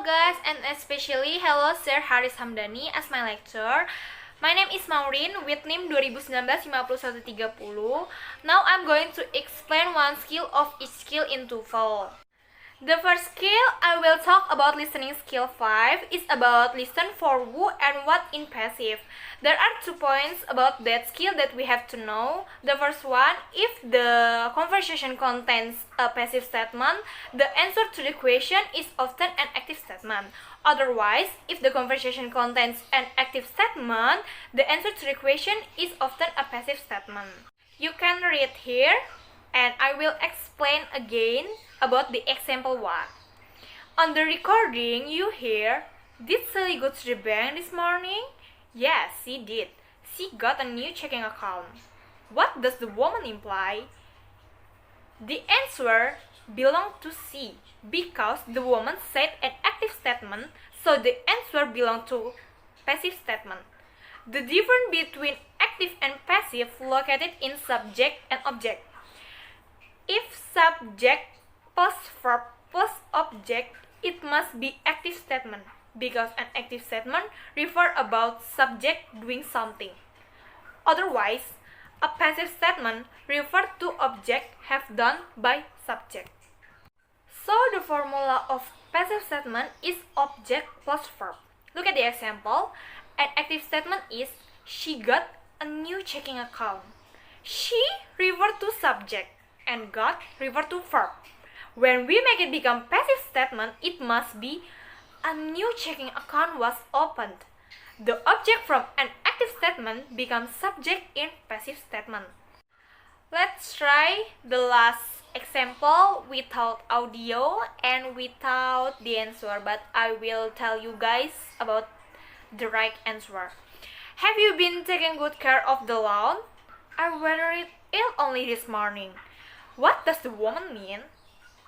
guys, and especially hello Sir Haris Hamdani as my lecturer. My name is Maurien with NIM 2019-5130. Now I'm going to explain one skill of each skill in Toefl. The first skill I will talk about listening skill 5 is about listen for who and what in passive. There are 2 points about that skill that we have to know. The first one, if the conversation contains a passive statement, the answer to the question is often an active statement. Otherwise, if the conversation contains an active statement, the answer to the question is often a passive statement. You can read here, and I will explain again about the example 1. On the recording, you hear, "Did Sally go to the bank this morning?" Yes, she did. She got a new checking account. What does the woman imply? The answer belongs to she because the woman said an active statement, so the answer belongs to passive statement. The difference between active and passive located in subject and object. If subject plus verb plus object, it must be active statement because an active statement refers about subject doing something. Otherwise, a passive statement refers to object have done by subject. So the formula of passive statement is object plus verb. Look at the example. An active statement is she got a new checking account. She referred to subject and got refer to verb. When we make it become passive statement, it must be a new checking account was opened. The object from an active statement becomes subject in passive statement. Let's try the last example without audio and without the answer, but I will tell you guys about the right answer. Have you been taking good care of the lawn? I watered it only this morning. What does the woman mean?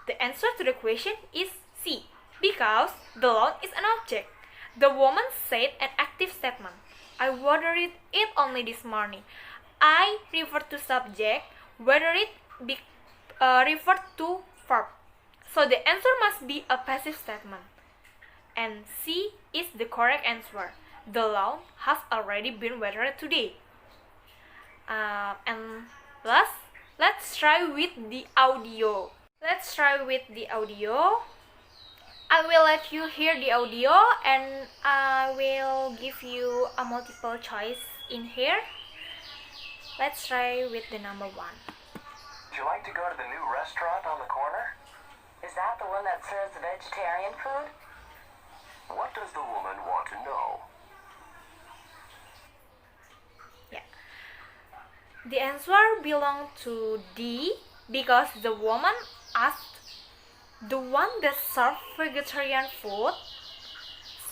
The answer to the question is she, because the lawn is an object. The woman said an active statement. I watered it only this morning. I refer to subject, watered refer to verb. So the answer must be a passive statement. And C is the correct answer. The lawn has already been watered today. And last, let's try with the audio. I will let you hear the audio and I will give you a multiple choice in here. Let's try with the number 1. Would you like to go to the new restaurant on the corner? Is that the one that serves vegetarian food? What does the woman want to know? Yeah. The answer belongs to D because the woman asked the one that serves vegetarian food,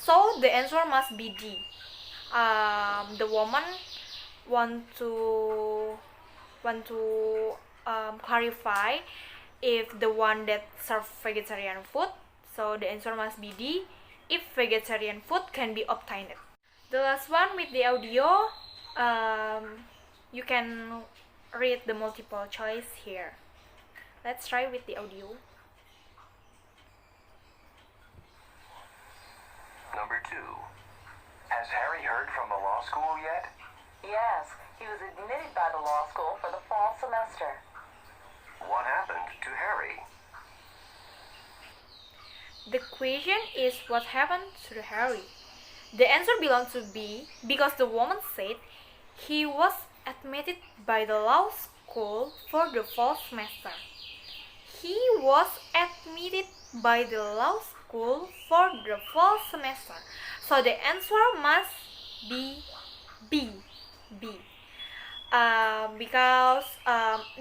so the answer must be D. The woman want to clarify if the one that serves vegetarian food, so the answer must be D if vegetarian food can be obtained. The last one with the audio, you can read the multiple choice here. Let's try with the audio. Number 2. Has Harry heard from the law school yet? Yes, he was admitted by the law school for the fall semester. What happened to Harry? The question is what happened to Harry. The answer belongs to B because the woman said he was admitted by the law school for the fall semester. He was admitted by the law school for the fall semester. So the answer must be B. Because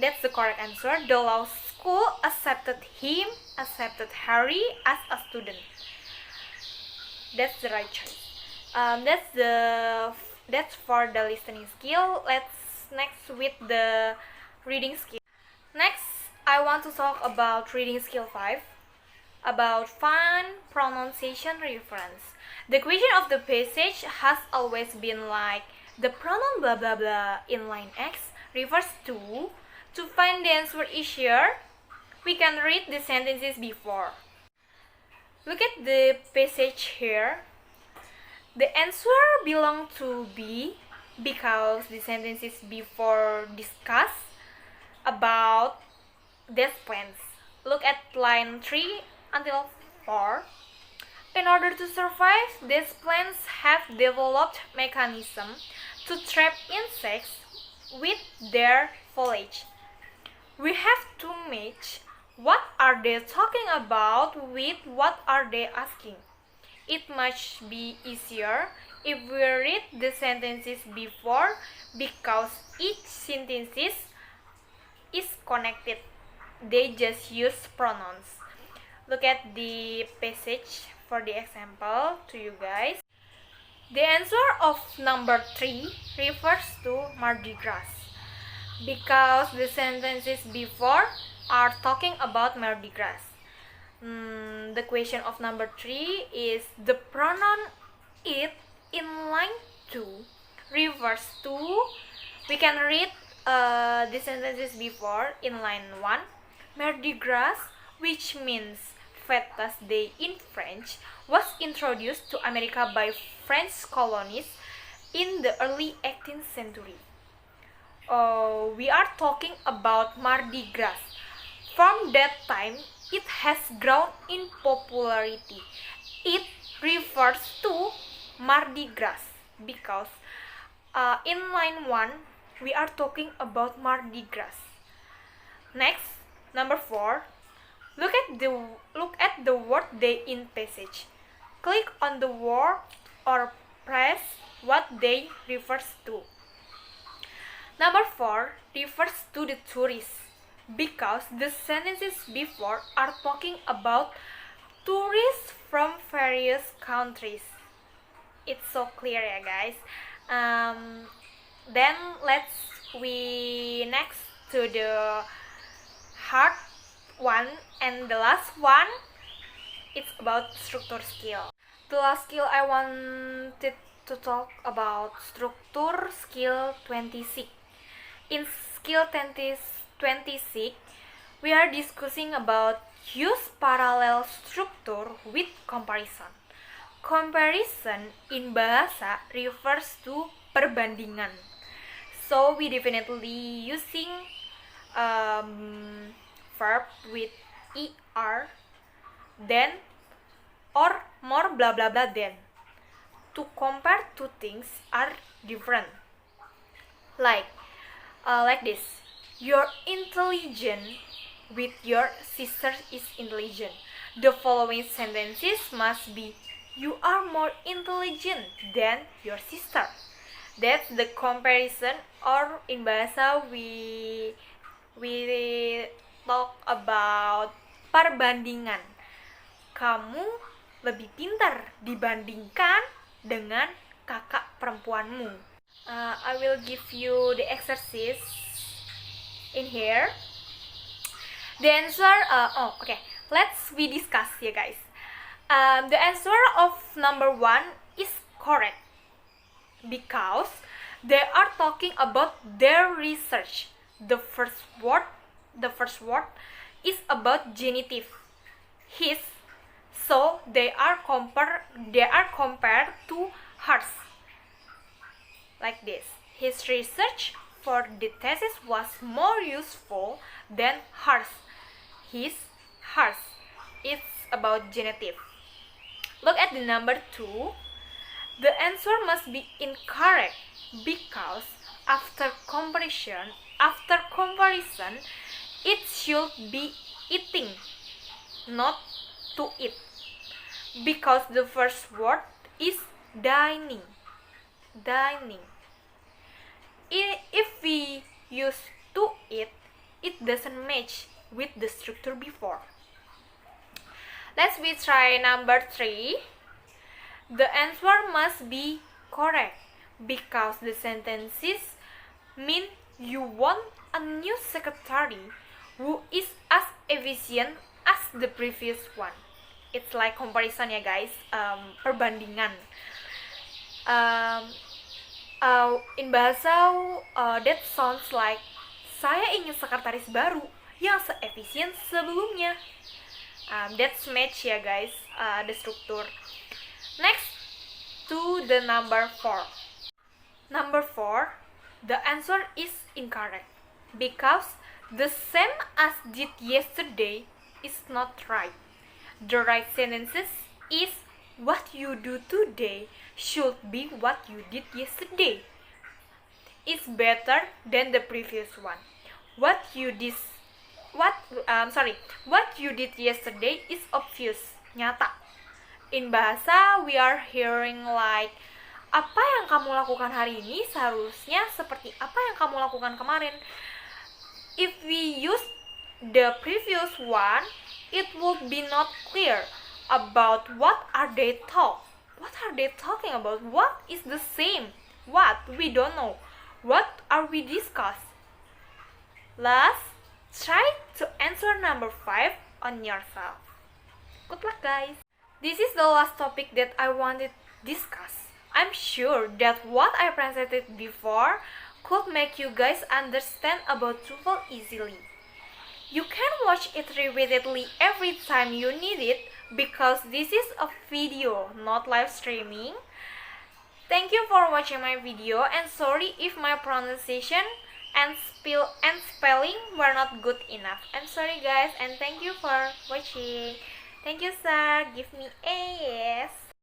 that's the correct answer. The law school accepted Harry as a student. That's the right choice. That's for the listening skill. Let's next with the reading skill. Next, I want to talk about reading skill 5, about find pronunciation reference. The question of the passage has always been like, the pronoun blah blah blah in line X refers to find the answer easier, we can read the sentences before. Look at the passage here. The answer belongs to B because the sentences before discuss about these plants. Look at line 3 until 4. In order to survive, these plants have developed mechanisms to trap insects with their foliage. We have to match what are they talking about with what are they asking. It must be easier if we read the sentences before because each sentence is connected. They just use pronouns. Look at the passage for the example to you guys. The answer of number 3 refers to Mardi Gras because the sentences before are talking about Mardi Gras. The question of number 3 is the pronoun it in line 2 refers to. We can read the sentences before in line 1. Mardi Gras, which means Fêtes Day in French, was introduced to America by French colonists in the early 18th century. We are talking about Mardi Gras. From that time, it has grown in popularity. It refers to Mardi Gras because in line 1, we are talking about Mardi Gras. Next, number 4. Look at the word they in passage. Click on the word or press what they refers to. Number 4 refers to the tourists because the sentences before are talking about tourists from various countries. It's so clear, yeah, guys. Then we next to the hard one and the last one. It's about structure skill. The last skill I wanted to talk about structure skill 26. In skill 26, we are discussing about use parallel structure with comparison. Comparison in bahasa refers to perbandingan. So we definitely using verb with er, then, or more blah blah blah then. To compare two things are different. Like this. You're intelligent with your sister is intelligent. The following sentences must be you are more intelligent than your sister. That's the comparison, or in bahasa we talk about perbandingan. Kamu lebih pintar dibandingkan dengan kakak perempuanmu. I will give you the exercise in here. The answer, okay, we discuss here, guys. The answer of number 1 is correct because they are talking about their research. The first word is about genitive, his, so they are compared to hers. Like this. His research for the thesis was more useful than hers. Hers. It's about genitive. Look at the number 2. The answer must be incorrect because after comparison, it should be eating, not to eat. Because the first word is dining. If we use to eat, it doesn't match with the structure before. Let's try number 3. The answer must be correct because the sentences mean you want a new secretary who is as efficient as the previous one. It's like comparison ya guys, perbandingan. In bahasa that sounds like saya ingin sekretaris baru yang seefisien sebelumnya. That's match ya guys, the structure. Next to the number 4. Number 4, the answer is incorrect because the same as did yesterday is not right. The right sentence is what you do today should be what you did yesterday. It's better than the previous one. What you did yesterday is obvious, nyata. In bahasa, we are hearing like apa yang kamu lakukan hari ini seharusnya seperti apa yang kamu lakukan kemarin. If we use the previous one, it would be not clear about what are they talking about. What is the same? What? We don't know. What are we discuss? Last, try to answer number 5 on yourself. Good luck guys. This is the last topic that I wanted to discuss. I'm sure that what I presented before could make you guys understand about Toefl easily. You can watch it repeatedly every time you need it because this is a video, not live streaming. Thank you for watching my video and sorry if my pronunciation and spelling were not good enough. I'm sorry guys and thank you for watching. Thank you sir, give me a yes.